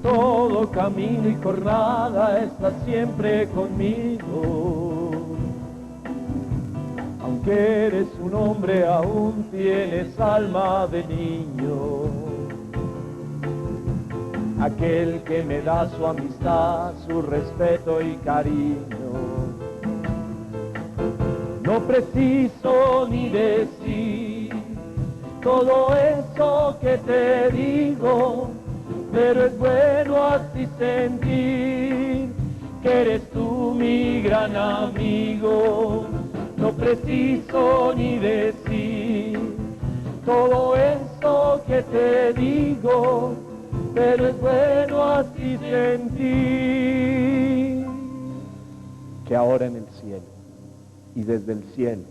Todo camino y jornada estás siempre conmigo. Aunque eres un hombre, aún tienes alma de niño. Aquel que me da su amistad, su respeto y cariño. No preciso ni decir todo eso que te digo, pero es bueno así sentir que eres tú mi gran amigo. No preciso ni decir todo eso que te digo, pero es bueno así sentir que ahora en el cielo y desde el cielo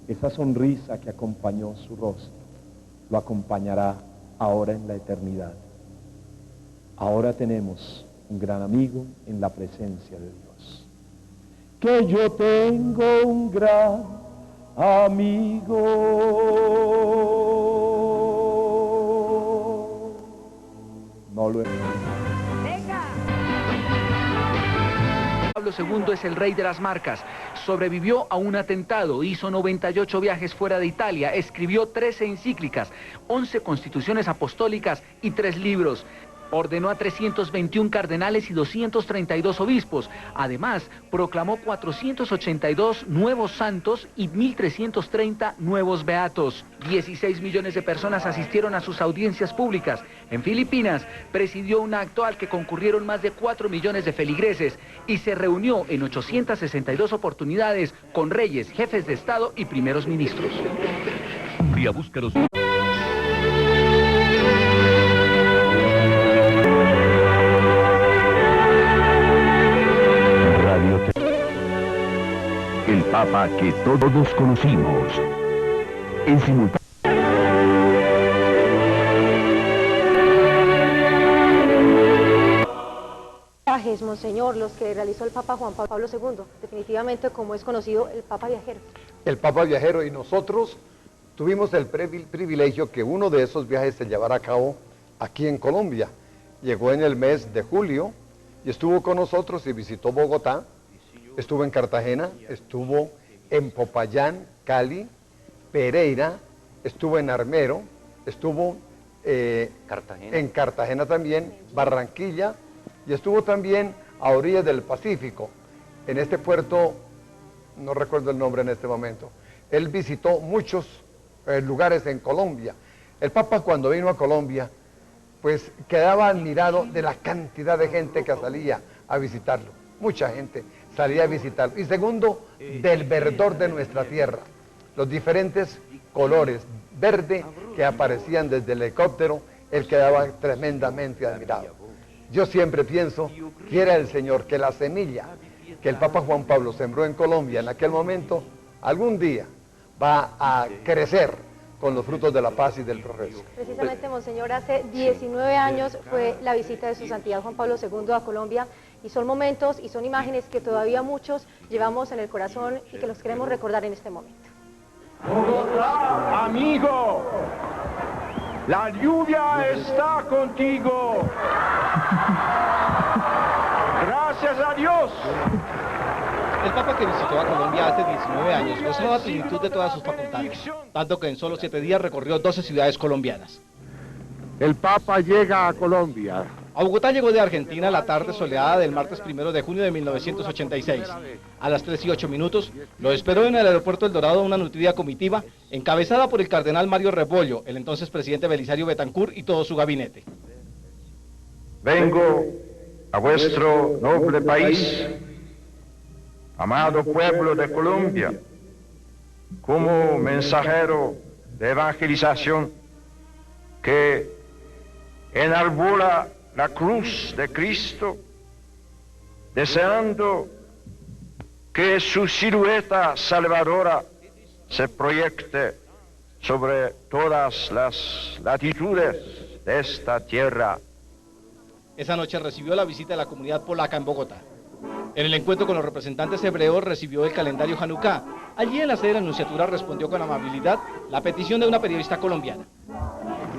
esa sonrisa que acompañó su rostro lo acompañará ahora en la eternidad. Ahora tenemos un gran amigo en la presencia de Dios. Que yo tengo un gran amigo. No lo he... Pablo II es el rey de las marcas. Sobrevivió a un atentado, hizo 98 viajes fuera de Italia, escribió 13 encíclicas, 11 constituciones apostólicas y 3 libros. Ordenó a 321 cardenales y 232 obispos. Además, proclamó 482 nuevos santos y 1.330 nuevos beatos. 16 millones de personas asistieron a sus audiencias públicas. En Filipinas, presidió un acto al que concurrieron más de 4 millones de feligreses y se reunió en 862 oportunidades con reyes, jefes de Estado y primeros ministros. Búscalos. El Papa que todos conocimos. En simultáneo. Monseñor, los que realizó el Papa Juan Pablo II, definitivamente como es conocido el Papa Viajero. El Papa Viajero, y nosotros tuvimos el privilegio que uno de esos viajes se llevara a cabo aquí en Colombia. Llegó en el mes de julio y estuvo con nosotros y visitó Bogotá. Estuvo en Cartagena, estuvo en Popayán, Cali, Pereira, estuvo en Armero, estuvo en Cartagena también, Barranquilla, y estuvo también a orillas del Pacífico, en este puerto, no recuerdo el nombre en este momento. Él visitó muchos lugares en Colombia. El Papa cuando vino a Colombia, pues quedaba admirado de la cantidad de gente que salía a visitarlo. Mucha gente salía a visitarlo. Y segundo, del verdor de nuestra tierra. Los diferentes colores verde que aparecían desde el helicóptero, él quedaba tremendamente admirado. Yo siempre pienso, quiera el Señor que la semilla que el Papa Juan Pablo sembró en Colombia en aquel momento, algún día va a crecer con los frutos de la paz y del progreso. Precisamente, Monseñor, hace 19 años fue la visita de su santidad Juan Pablo II a Colombia, y son momentos y son imágenes que todavía muchos llevamos en el corazón y que los queremos recordar en este momento. Bogotá, amigo, la lluvia está contigo. Gracias a Dios. El Papa que visitó a Colombia hace 19 años mostró la plenitud de todas sus facultades, tanto que en solo 7 días recorrió 12 ciudades colombianas. El Papa llega a Colombia. A Bogotá llegó de Argentina la tarde soleada del martes 1 de junio de 1986. A las 3:08 lo esperó en el aeropuerto El Dorado una nutrida comitiva encabezada por el cardenal Mario Rebollo, el entonces presidente Belisario Betancur y todo su gabinete. Vengo a vuestro noble país, amado pueblo de Colombia, como mensajero de evangelización que enarbola la cruz de Cristo, deseando que su silueta salvadora se proyecte sobre todas las latitudes de esta tierra. Esa noche recibió la visita de la comunidad polaca en Bogotá. En el encuentro con los representantes hebreos recibió el calendario Hanukkah. Allí en la sede de la Nunciatura respondió con amabilidad la petición de una periodista colombiana.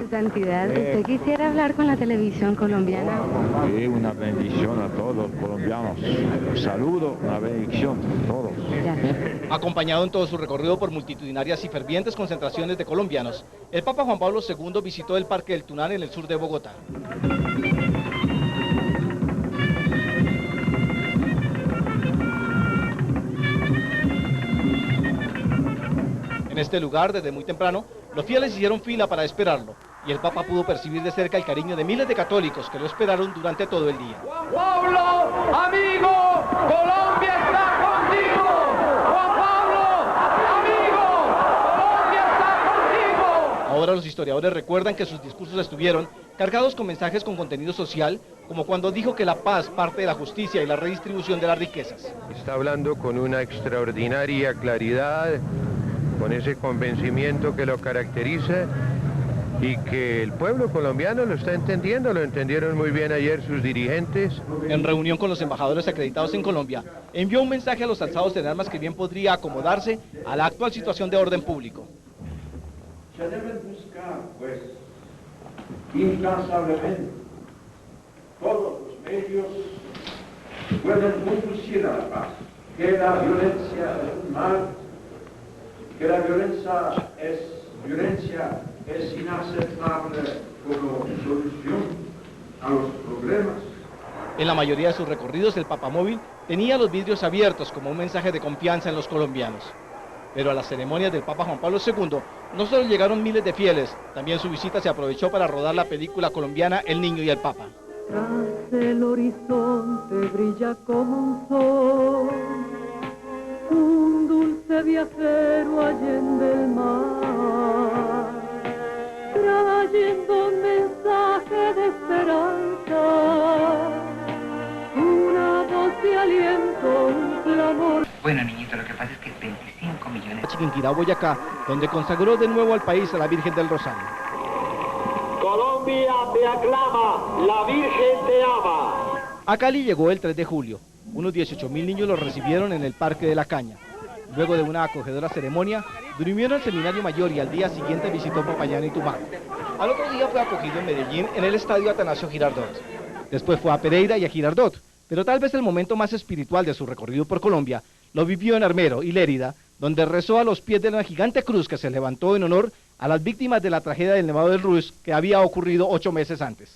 Su Santidad, ¿usted quisiera hablar con la televisión colombiana? Sí, una bendición a todos los colombianos. Un saludo, una bendición a todos. Gracias. Acompañado en todo su recorrido por multitudinarias y fervientes concentraciones de colombianos, el Papa Juan Pablo II visitó el Parque del Tunal en el sur de Bogotá. En este lugar, desde muy temprano, los fieles hicieron fila para esperarlo, y el Papa pudo percibir de cerca el cariño de miles de católicos que lo esperaron durante todo el día. Juan Pablo, amigo, Colombia está contigo. Juan Pablo, amigo, Colombia está contigo. Ahora los historiadores recuerdan que sus discursos estuvieron cargados con mensajes con contenido social, como cuando dijo que la paz parte de la justicia y la redistribución de las riquezas. Está hablando con una extraordinaria claridad, con ese convencimiento que lo caracteriza y que el pueblo colombiano lo está entendiendo, lo entendieron muy bien ayer sus dirigentes. En reunión con los embajadores acreditados en Colombia, envió un mensaje a los alzados en armas que bien podría acomodarse a la actual situación de orden público. Se deben buscar, pues, incansablemente todos los medios que pueden conducir a la paz, que la violencia es un mal, que la violencia es inaceptable como solución a los problemas. En la mayoría de sus recorridos, el papamóvil tenía los vidrios abiertos como un mensaje de confianza en los colombianos. Pero a las ceremonias del Papa Juan Pablo II no solo llegaron miles de fieles, también su visita se aprovechó para rodar la película colombiana El Niño y el Papa. Tras el horizonte brilla como un sol, un dulce viajero allende el mar, trayendo un mensaje de esperanza, una voz de aliento, un clamor. Bueno, niñito, lo que pasa es que 25 millones... Chiquinquirá, Boyacá, donde consagró de nuevo al país a la Virgen del Rosario. Colombia te aclama, la Virgen te ama. A Cali llegó el 3 de julio. Unos 18.000 niños los recibieron en el Parque de la Caña. Luego de una acogedora ceremonia, durmió en el Seminario Mayor y al día siguiente visitó Popayán y Tumaco. Al otro día fue acogido en Medellín en el Estadio Atanasio Girardot. Después fue a Pereira y a Girardot, pero tal vez el momento más espiritual de su recorrido por Colombia lo vivió en Armero y Lérida, donde rezó a los pies de una gigante cruz que se levantó en honor a las víctimas de la tragedia del Nevado del Ruiz que había ocurrido 8 meses antes.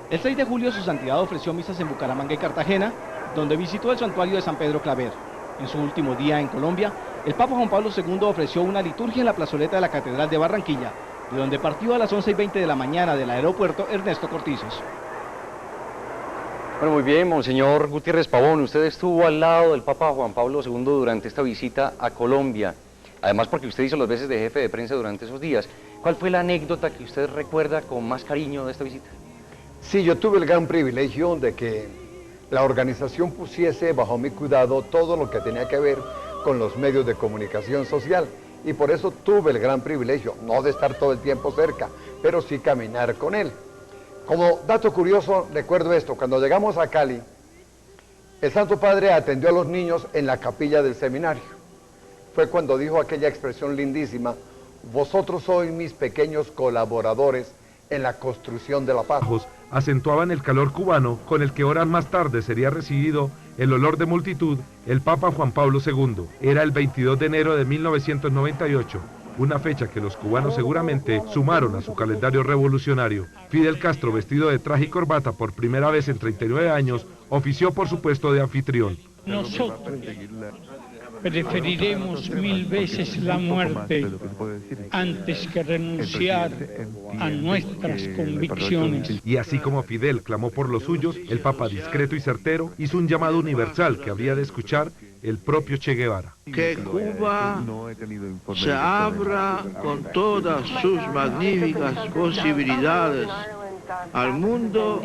El 6 de julio su santidad ofreció misas en Bucaramanga y Cartagena, donde visitó el santuario de San Pedro Claver. En su último día en Colombia, el Papa Juan Pablo II ofreció una liturgia en la plazoleta de la Catedral de Barranquilla, de donde partió a las 11:20 de la mañana del aeropuerto Ernesto Cortizos. Bueno, muy bien, Monseñor Gutiérrez Pavón, usted estuvo al lado del Papa Juan Pablo II durante esta visita a Colombia, además porque usted hizo las veces de jefe de prensa durante esos días. ¿Cuál fue la anécdota que usted recuerda con más cariño de esta visita? Sí, yo tuve el gran privilegio de que la organización pusiese bajo mi cuidado todo lo que tenía que ver con los medios de comunicación social, y por eso tuve el gran privilegio, no de estar todo el tiempo cerca, pero sí caminar con él. Como dato curioso, recuerdo esto: cuando llegamos a Cali, el Santo Padre atendió a los niños en la capilla del seminario. Fue cuando dijo aquella expresión lindísima: vosotros sois mis pequeños colaboradores en la construcción de la paz. Acentuaban el calor cubano con el que horas más tarde sería recibido el olor de multitud el Papa Juan Pablo II. Era el 22 de enero de 1998, una fecha que los cubanos seguramente sumaron a su calendario revolucionario. Fidel Castro, vestido de traje y corbata por primera vez en 39 años, ofició por su puesto de anfitrión. Nosotros preferiremos 1000 veces la muerte antes que renunciar a nuestras convicciones. Y así como Fidel clamó por los suyos, el Papa, discreto y certero, hizo un llamado universal que habría de escuchar el propio Che Guevara. Que Cuba se abra con todas sus magníficas posibilidades al mundo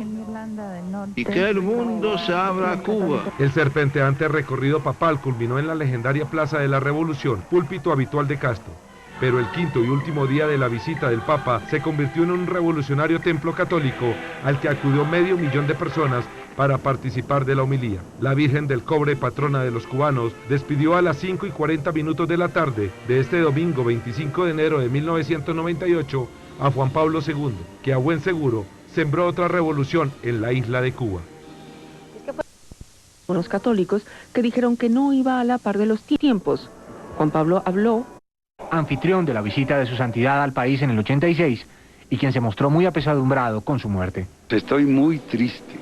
y que el mundo se abra a Cuba. El serpenteante recorrido papal culminó en la legendaria Plaza de la Revolución, púlpito habitual de Castro. Pero el quinto y último día de la visita del Papa se convirtió en un revolucionario templo católico al que acudió 500.000 de personas para participar de la homilía. La Virgen del Cobre, patrona de los cubanos, despidió a las 5:40 de la tarde de este domingo 25 de enero de 1998 a Juan Pablo II, que a buen seguro sembró otra revolución en la isla de Cuba. Unos católicos que dijeron que no iba a la par de los tiempos. Juan Pablo habló. Anfitrión de la visita de su santidad al país en el 86 y quien se mostró muy apesadumbrado con su muerte. Estoy muy triste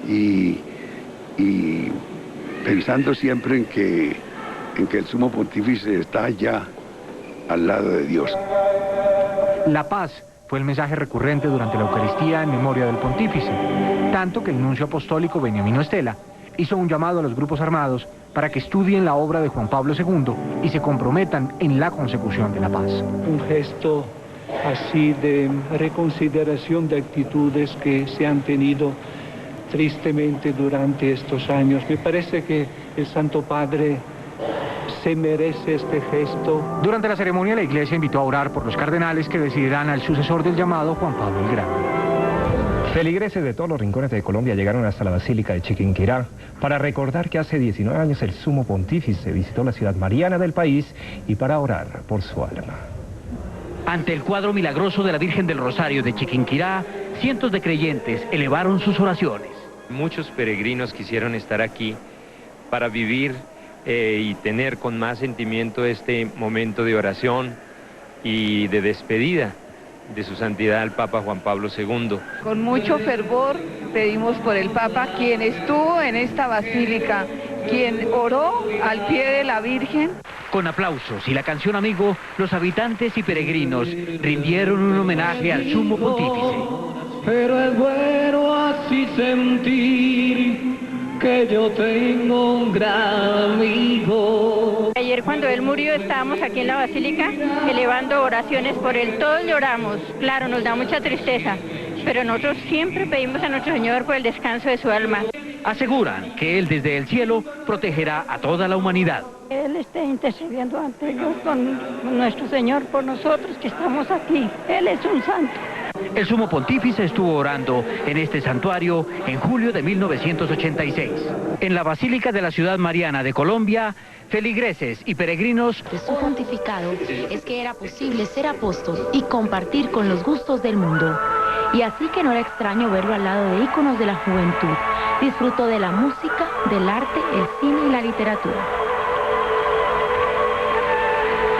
y pensando siempre en que el sumo pontífice está allá al lado de Dios. La paz fue el mensaje recurrente durante la Eucaristía en memoria del pontífice, tanto que el nuncio apostólico Beniamino Estela hizo un llamado a los grupos armados para que estudien la obra de Juan Pablo II y se comprometan en la consecución de la paz. Un gesto así de reconsideración de actitudes que se han tenido tristemente durante estos años. Me parece que el Santo Padre se merece este gesto. Durante la ceremonia la Iglesia invitó a orar por los cardenales que decidirán al sucesor del llamado Juan Pablo el Grande. Feligreses de todos los rincones de Colombia llegaron hasta la Basílica de Chiquinquirá para recordar que hace 19 años el sumo pontífice visitó la ciudad mariana del país y para orar por su alma. Ante el cuadro milagroso de la Virgen del Rosario de Chiquinquirá, cientos de creyentes elevaron sus oraciones. Muchos peregrinos quisieron estar aquí para vivir y tener con más sentimiento este momento de oración y de despedida de su santidad el Papa Juan Pablo II. Con mucho fervor pedimos por el Papa, quien estuvo en esta basílica, quien oró al pie de la Virgen. Con aplausos y la canción Amigo, los habitantes y peregrinos rindieron un homenaje al sumo pontífice. Pero es bueno así sentir que yo tengo un gran amigo. Ayer cuando él murió estábamos aquí en la basílica elevando oraciones por él. Todos lloramos, claro, nos da mucha tristeza, pero nosotros siempre pedimos a nuestro Señor por el descanso de su alma. Aseguran que él desde el cielo protegerá a toda la humanidad. Él está intercediendo ante Dios con nuestro Señor por nosotros que estamos aquí. Él es un santo. El sumo pontífice estuvo orando en este santuario en julio de 1986. En la Basílica de la Ciudad Mariana de Colombia, feligreses y peregrinos... De su pontificado es que era posible ser apóstol y compartir con los gustos del mundo. Y así que no era extraño verlo al lado de íconos de la juventud. Disfrutó de la música, del arte, el cine y la literatura.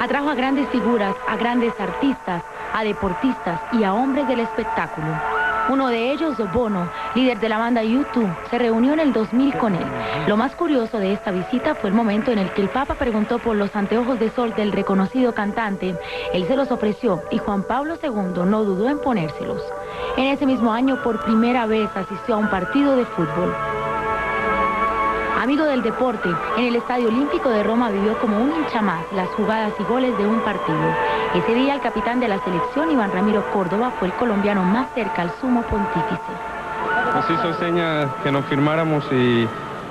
Atrajo a grandes figuras, a grandes artistas, a deportistas y a hombres del espectáculo. Uno de ellos, Bono, líder de la banda U2, se reunió en el 2000 con él. Lo más curioso de esta visita fue el momento en el que el Papa preguntó por los anteojos de sol del reconocido cantante. Él se los ofreció y Juan Pablo II no dudó en ponérselos. En ese mismo año, por primera vez, asistió a un partido de fútbol. Amigo del deporte, en el Estadio Olímpico de Roma vivió como un hincha más las jugadas y goles de un partido. Ese día el capitán de la selección, Iván Ramiro Córdoba, fue el colombiano más cerca al sumo pontífice. Nos hizo señas que nos firmáramos y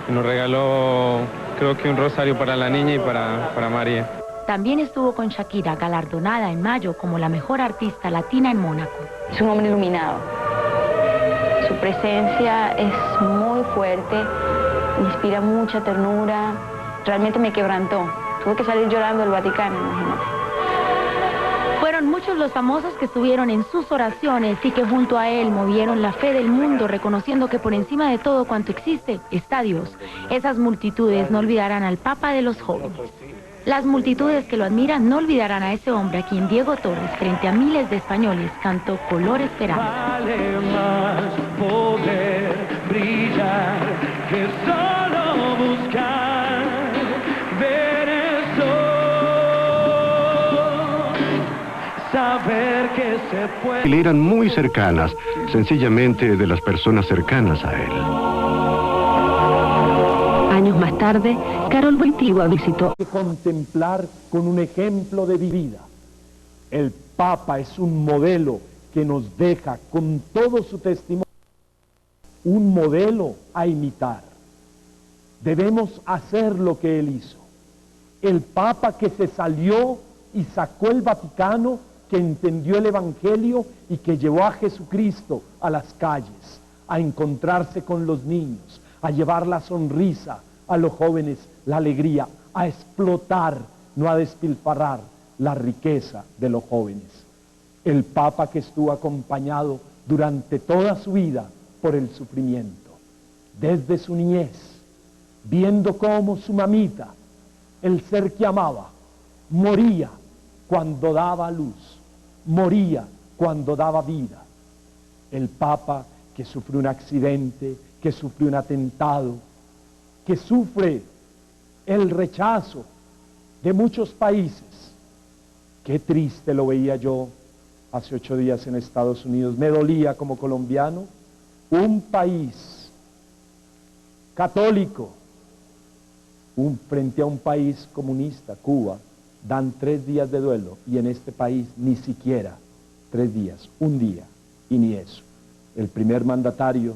nos regaló, creo que un rosario para la niña y para María. También estuvo con Shakira, galardonada en mayo como la mejor artista latina en Mónaco. Es un hombre iluminado. Su presencia es muy fuerte. Inspira mucha ternura, realmente me quebrantó. Tuve que salir llorando del Vaticano, imagínate. Fueron muchos los famosos que estuvieron en sus oraciones y que junto a él movieron la fe del mundo, reconociendo que por encima de todo cuanto existe está Dios. Esas multitudes no olvidarán al Papa de los jóvenes. Las multitudes que lo admiran no olvidarán a ese hombre a quien Diego Torres, frente a miles de españoles, cantó Color Esperanza. Vale más poder brillar que solo buscar ver el sol, saber que se puede... Le eran muy cercanas, sencillamente de las personas cercanas a él. Años más tarde, Karol Wojtyła visitó. Contemplar con un ejemplo de vida. El Papa es un modelo que nos deja con todo su testimonio un modelo a imitar. Debemos hacer lo que él hizo. El Papa que se salió y sacó el Vaticano, que entendió el Evangelio y que llevó a Jesucristo a las calles, a encontrarse con los niños, a llevar la sonrisa a los jóvenes, la alegría, a explotar, no a despilfarrar la riqueza de los jóvenes. El Papa que estuvo acompañado durante toda su vida por el sufrimiento, desde su niñez, viendo cómo su mamita, el ser que amaba, moría cuando daba a luz, moría cuando daba vida. El Papa que sufre un accidente, que sufre un atentado, que sufre el rechazo de muchos países. Qué triste lo veía yo hace 8 días en Estados Unidos. Me dolía como colombiano. Un país católico, frente a un país comunista, Cuba, dan 3 días de duelo, y en este país ni siquiera 3 días, un día, y ni eso. El primer mandatario,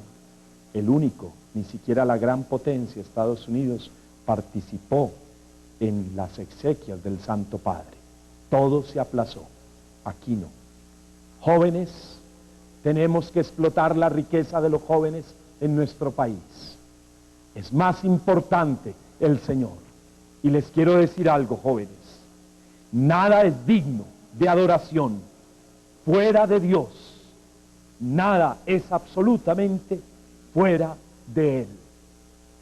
el único, ni siquiera la gran potencia, Estados Unidos, participó en las exequias del Santo Padre. Todo se aplazó, aquí no. Jóvenes, tenemos que explotar la riqueza de los jóvenes en nuestro país. Es más importante el Señor. Y les quiero decir algo, jóvenes. Nada es digno de adoración fuera de Dios. Nada es absolutamente fuera de Él.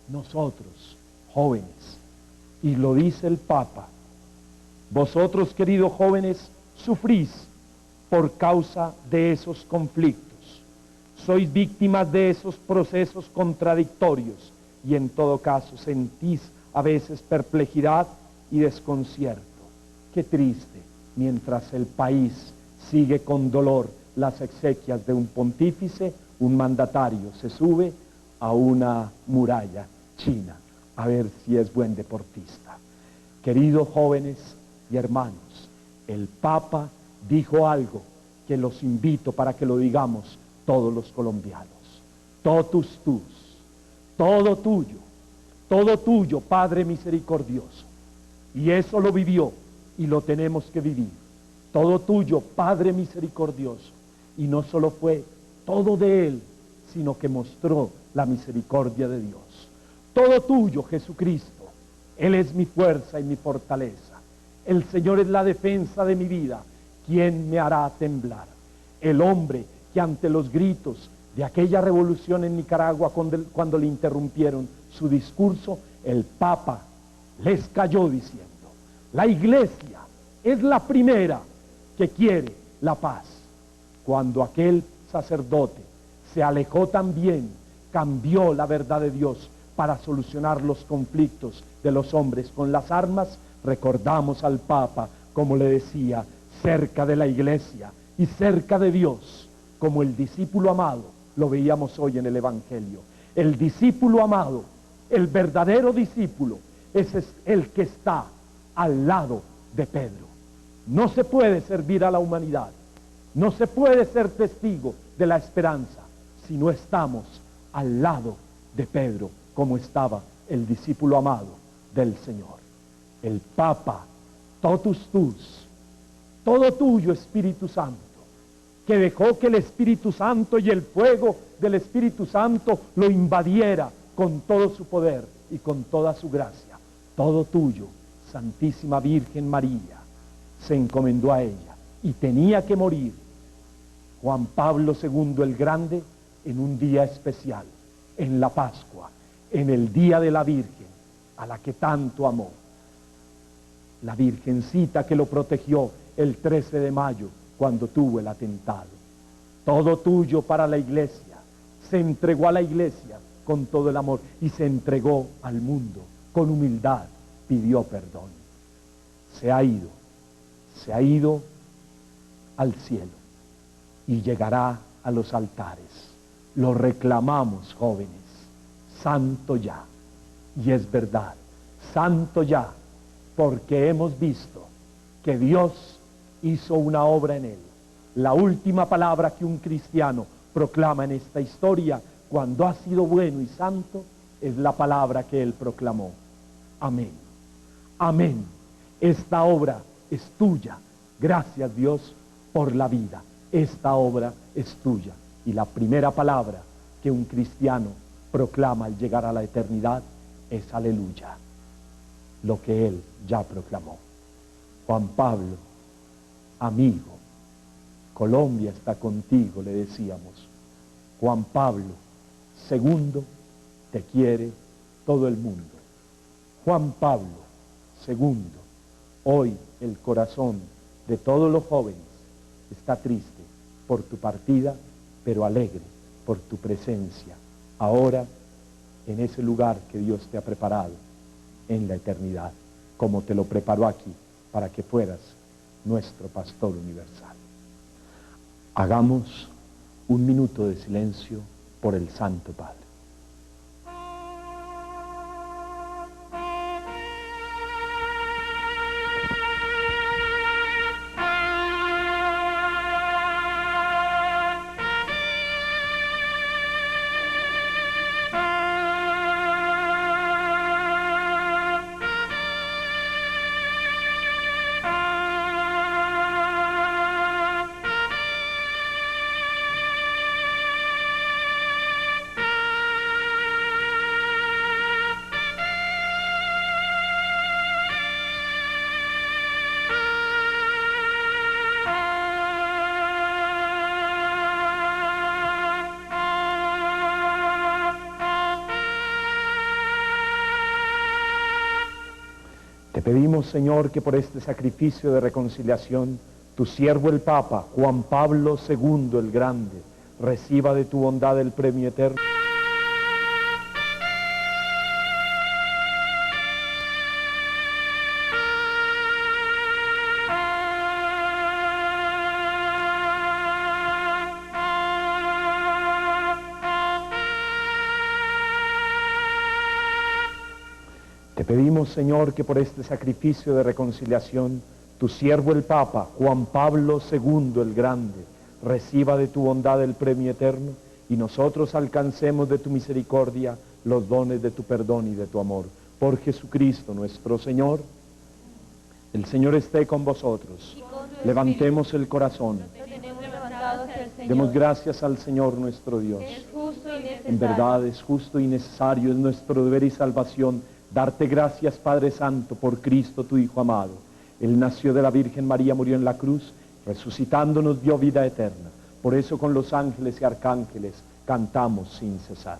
Nosotros, jóvenes, y lo dice el Papa, vosotros, queridos jóvenes, sufrís por causa de esos conflictos. Sois víctimas de esos procesos contradictorios y en todo caso sentís a veces perplejidad y desconcierto. Qué triste, mientras el país sigue con dolor las exequias de un pontífice, un mandatario se sube a una muralla china a ver si es buen deportista. Queridos jóvenes y hermanos, el Papa dijo algo que los invito para que lo digamos todos los colombianos. Totus tus, todo tuyo, Padre misericordioso. Y eso lo vivió y lo tenemos que vivir. Todo tuyo, Padre misericordioso. Y no solo fue todo de Él, sino que mostró la misericordia de Dios. Todo tuyo, Jesucristo. Él es mi fuerza y mi fortaleza. El Señor es la defensa de mi vida. ¿Quién me hará temblar? El hombre que ante los gritos de aquella revolución en Nicaragua, cuando le interrumpieron su discurso, el Papa les cayó diciendo: la Iglesia es la primera que quiere la paz. Cuando aquel sacerdote se alejó también, cambió la verdad de Dios para solucionar los conflictos de los hombres con las armas, recordamos al Papa, como le decía, cerca de la Iglesia y cerca de Dios, como el discípulo amado, lo veíamos hoy en el Evangelio. El discípulo amado, el verdadero discípulo, ese es el que está al lado de Pedro. No se puede servir a la humanidad, no se puede ser testigo de la esperanza si no estamos al lado de Pedro, como estaba el discípulo amado del Señor. El Papa, totus tus, todo tuyo, Espíritu Santo, que dejó que el Espíritu Santo y el fuego del Espíritu Santo lo invadiera con todo su poder y con toda su gracia. Todo tuyo, Santísima Virgen María, se encomendó a ella y tenía que morir Juan Pablo II el Grande en un día especial, en la Pascua, en el Día de la Virgen, a la que tanto amó. La Virgencita que lo protegió el 13 de mayo, cuando tuvo el atentado. Todo tuyo para la Iglesia. Se entregó a la Iglesia con todo el amor y se entregó al mundo con humildad, pidió perdón. Se ha ido al cielo y llegará a los altares. Lo reclamamos, jóvenes, santo ya. Y es verdad, santo ya, porque hemos visto que Dios hizo una obra en él. La última palabra que un cristiano proclama en esta historia, cuando ha sido bueno y santo, es la palabra que él proclamó. Amén. Amén. Esta obra es tuya. Gracias, Dios, por la vida. Esta obra es tuya. Y la primera palabra que un cristiano proclama al llegar a la eternidad es aleluya. Lo que él ya proclamó. Juan Pablo, amigo, Colombia está contigo, le decíamos. Juan Pablo II, te quiere todo el mundo. Juan Pablo II, hoy el corazón de todos los jóvenes está triste por tu partida, pero alegre por tu presencia, ahora en ese lugar que Dios te ha preparado en la eternidad, como te lo preparó aquí, para que fueras nuestro pastor universal. Hagamos un minuto de silencio por el Santo Padre. Te pedimos, Señor, que por este sacrificio de reconciliación, tu siervo el Papa, Juan Pablo II el Grande, reciba de tu bondad el premio eterno. Te pedimos, Señor, que por este sacrificio de reconciliación, tu siervo el Papa, Juan Pablo II el Grande, reciba de tu bondad el premio eterno y nosotros alcancemos de tu misericordia los dones de tu perdón y de tu amor. Por Jesucristo nuestro Señor, el Señor esté con vosotros. Levantemos el corazón. Demos gracias al Señor nuestro Dios. En verdad es justo y necesario, es nuestro deber y salvación darte gracias, Padre Santo, por Cristo tu Hijo amado. Él nació de la Virgen María, murió en la cruz, resucitando nos dio vida eterna. Por eso con los ángeles y arcángeles cantamos sin cesar.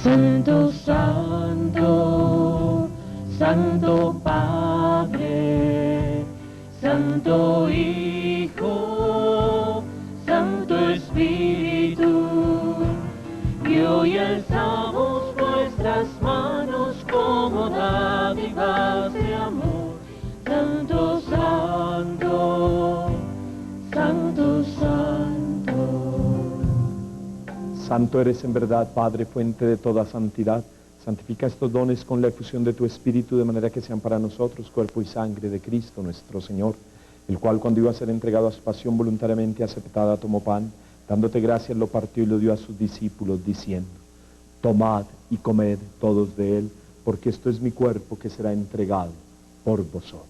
Santo, Santo, Santo Padre, Santo Hijo, Santo Espíritu, y hoy alzamos nuestras manos como dádivas de amor. Santo, Santo, Santo, Santo. Santo eres en verdad, Padre, fuente de toda santidad. Santifica estos dones con la efusión de tu Espíritu, de manera que sean para nosotros cuerpo y sangre de Cristo nuestro Señor, el cual cuando iba a ser entregado a su pasión voluntariamente aceptada, tomó pan, dándote gracias, lo partió y lo dio a sus discípulos, diciendo: tomad y comed todos de él, porque esto es mi cuerpo que será entregado por vosotros.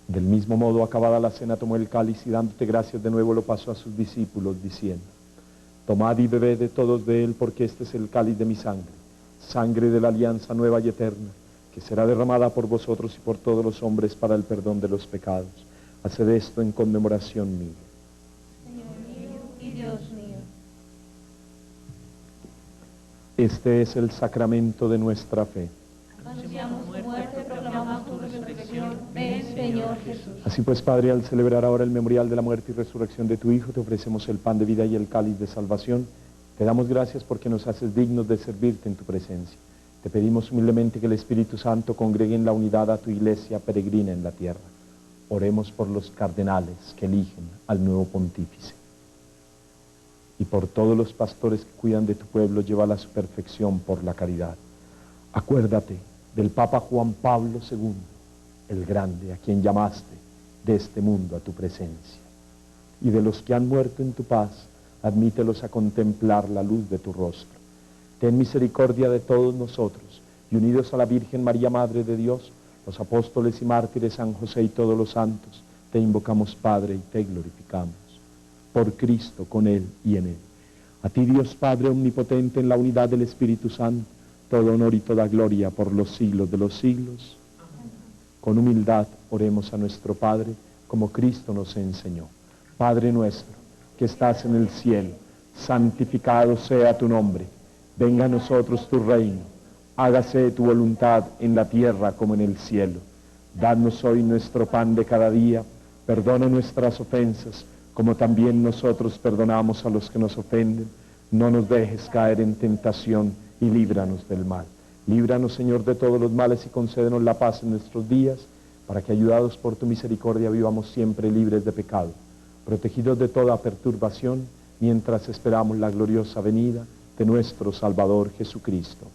Del mismo modo, acabada la cena, tomó el cáliz y dándote gracias de nuevo lo pasó a sus discípulos, diciendo: tomad y bebed de todos de él, porque este es el cáliz de mi sangre, sangre de la alianza nueva y eterna, que será derramada por vosotros y por todos los hombres para el perdón de los pecados. Haced esto en conmemoración mía. Señor mío y Dios mío. Este es el sacramento de nuestra fe. Anunciamos tu muerte, proclamamos tu resurrección. Ven, Señor Jesús. Así pues, Padre, al celebrar ahora el memorial de la muerte y resurrección de tu Hijo, te ofrecemos el pan de vida y el cáliz de salvación. Te damos gracias porque nos haces dignos de servirte en tu presencia. Te pedimos humildemente que el Espíritu Santo congregue en la unidad a tu iglesia peregrina en la tierra. Oremos por los cardenales que eligen al nuevo pontífice. Y por todos los pastores que cuidan de tu pueblo, llévala a su perfección por la caridad. Acuérdate del Papa Juan Pablo II, el Grande, a quien llamaste de este mundo a tu presencia. Y de los que han muerto en tu paz, admítelos a contemplar la luz de tu rostro. Ten misericordia de todos nosotros, y unidos a la Virgen María, Madre de Dios, los apóstoles y mártires, San José y todos los santos, te invocamos, Padre, y te glorificamos. Por Cristo, con Él y en Él. A ti, Dios Padre omnipotente, en la unidad del Espíritu Santo, todo honor y toda gloria por los siglos de los siglos. Con humildad oremos a nuestro Padre, como Cristo nos enseñó. Padre nuestro, que estás en el cielo, santificado sea tu nombre. Venga a nosotros tu reino. Hágase tu voluntad en la tierra como en el cielo. Danos hoy nuestro pan de cada día. Perdona nuestras ofensas, como también nosotros perdonamos a los que nos ofenden. No nos dejes caer en tentación y líbranos del mal. Líbranos, Señor, de todos los males y concédenos la paz en nuestros días, para que, ayudados por tu misericordia, vivamos siempre libres de pecado, protegidos de toda perturbación, mientras esperamos la gloriosa venida de nuestro Salvador Jesucristo.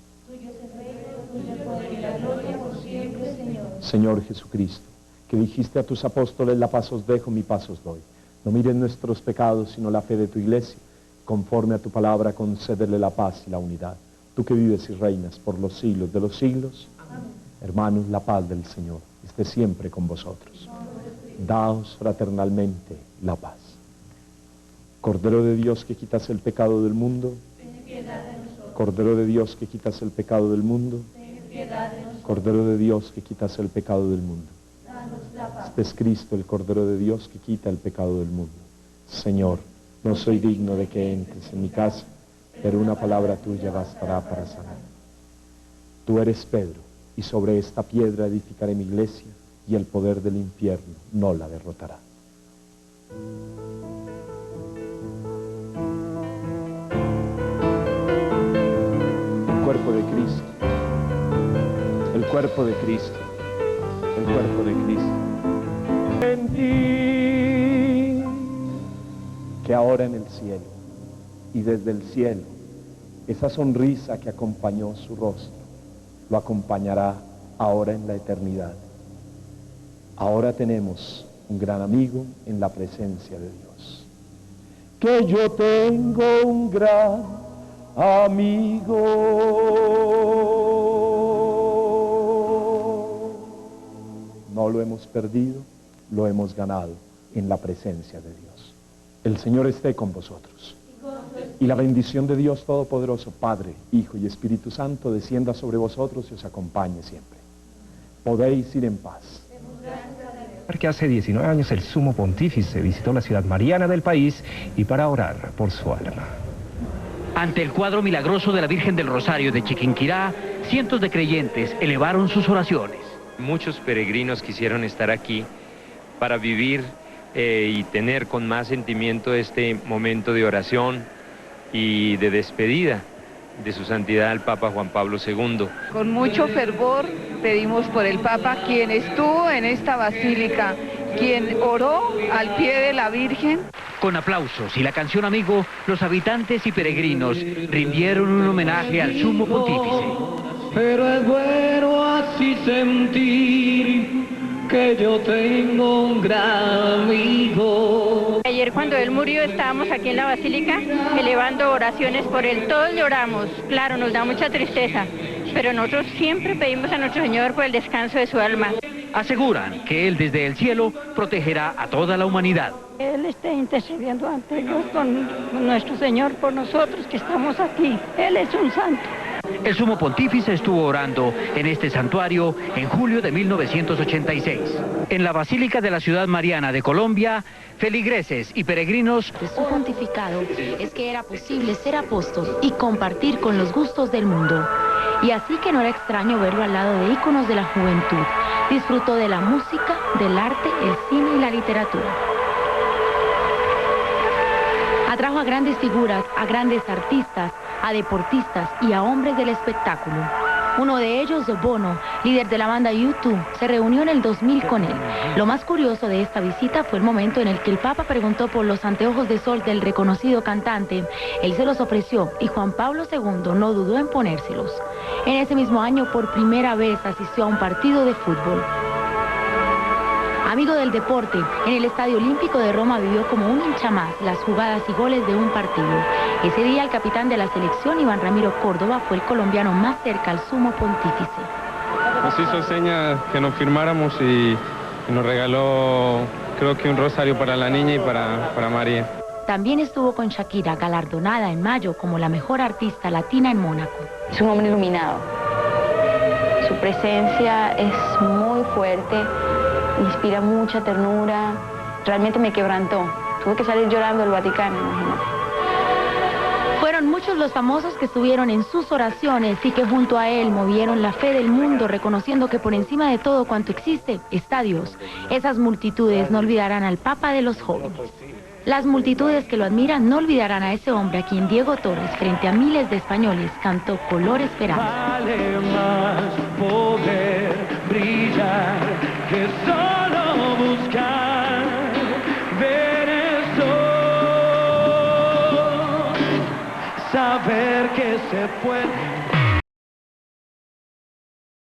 Señor Jesucristo, que dijiste a tus apóstoles, la paz os dejo, mi paz os doy. No miren nuestros pecados, sino la fe de tu iglesia. Conforme a tu palabra, concédele la paz y la unidad. Tú que vives y reinas por los siglos de los siglos. Amén. Hermanos, la paz del Señor esté siempre con vosotros. Daos fraternalmente la paz. Cordero de Dios, que quitas el pecado del mundo. Cordero de Dios, que quitas el pecado del mundo. Cordero de Dios, que quitas el pecado del mundo. Este es Cristo, el Cordero de Dios, que quita el pecado del mundo. Señor, no soy digno de que entres en mi casa, pero una palabra tuya bastará para sanar. Tú eres Pedro, y sobre esta piedra edificaré mi iglesia, y el poder del infierno no la derrotará. El cuerpo de Cristo, el cuerpo de Cristo, el cuerpo de Cristo. En ti, que ahora en el cielo, y desde el cielo, esa sonrisa que acompañó su rostro, lo acompañará ahora en la eternidad. Ahora tenemos un gran amigo en la presencia de Dios. Que yo tengo un gran amigo. No lo hemos perdido, lo hemos ganado en la presencia de Dios. El Señor esté con vosotros. Y la bendición de Dios Todopoderoso, Padre, Hijo y Espíritu Santo, descienda sobre vosotros y os acompañe siempre. Podéis ir en paz. Que hace 19 años el Sumo Pontífice visitó la ciudad mariana del país y para orar por su alma. Ante el cuadro milagroso de la Virgen del Rosario de Chiquinquirá, cientos de creyentes elevaron sus oraciones. Muchos peregrinos quisieron estar aquí para vivir y tener con más sentimiento este momento de oración y de despedida de su santidad el Papa Juan Pablo II. Con mucho fervor pedimos por el Papa, quien estuvo en esta basílica, quien oró al pie de la Virgen. Con aplausos y la canción Amigo, los habitantes y peregrinos rindieron un homenaje al Sumo Pontífice. Pero es bueno así sentir que yo tengo un gran amigo. Ayer cuando él murió estábamos aquí en la basílica elevando oraciones por él. Todos lloramos, claro, nos da mucha tristeza, pero nosotros siempre pedimos a nuestro Señor por el descanso de su alma. Aseguran que él desde el cielo protegerá a toda la humanidad. Él está intercediendo ante Dios con nuestro Señor por nosotros que estamos aquí. Él es un santo. El Sumo Pontífice estuvo orando en este santuario en julio de 1986. En la Basílica de la Ciudad Mariana de Colombia, feligreses y peregrinos... De su pontificado es que era posible ser apóstol y compartir con los gustos del mundo. Y así que no era extraño verlo al lado de íconos de la juventud. Disfrutó de la música, del arte, el cine y la literatura. Atrajo a grandes figuras, a grandes artistas, a deportistas y a hombres del espectáculo. Uno de ellos, Bono, líder de la banda U2, se reunió en el 2000 con él. Lo más curioso de esta visita fue el momento en el que el Papa preguntó por los anteojos de sol del reconocido cantante. Él se los ofreció y Juan Pablo II no dudó en ponérselos. En ese mismo año, por primera vez, asistió a un partido de fútbol. Amigo del deporte, en el Estadio Olímpico de Roma vivió como un hincha más las jugadas y goles de un partido. Ese día el capitán de la selección, Iván Ramiro Córdoba, fue el colombiano más cerca al sumo pontífice. Nos hizo señas que nos firmáramos y nos regaló, creo que un rosario para la niña y para María. También estuvo con Shakira, galardonada en mayo como la mejor artista latina en Mónaco. Es un hombre iluminado. Su presencia es muy fuerte, inspira mucha ternura. Realmente me quebrantó. Tuve que salir llorando del Vaticano, imagínate. Fueron muchos los famosos que estuvieron en sus oraciones y que junto a él movieron la fe del mundo, reconociendo que por encima de todo cuanto existe está Dios. Esas multitudes no olvidarán al Papa de los jóvenes. Las multitudes que lo admiran no olvidarán a ese hombre a quien Diego Torres, frente a miles de españoles, cantó Color Esperanza. Vale más poder brillar que solo buscar ver el sol, saber que se puede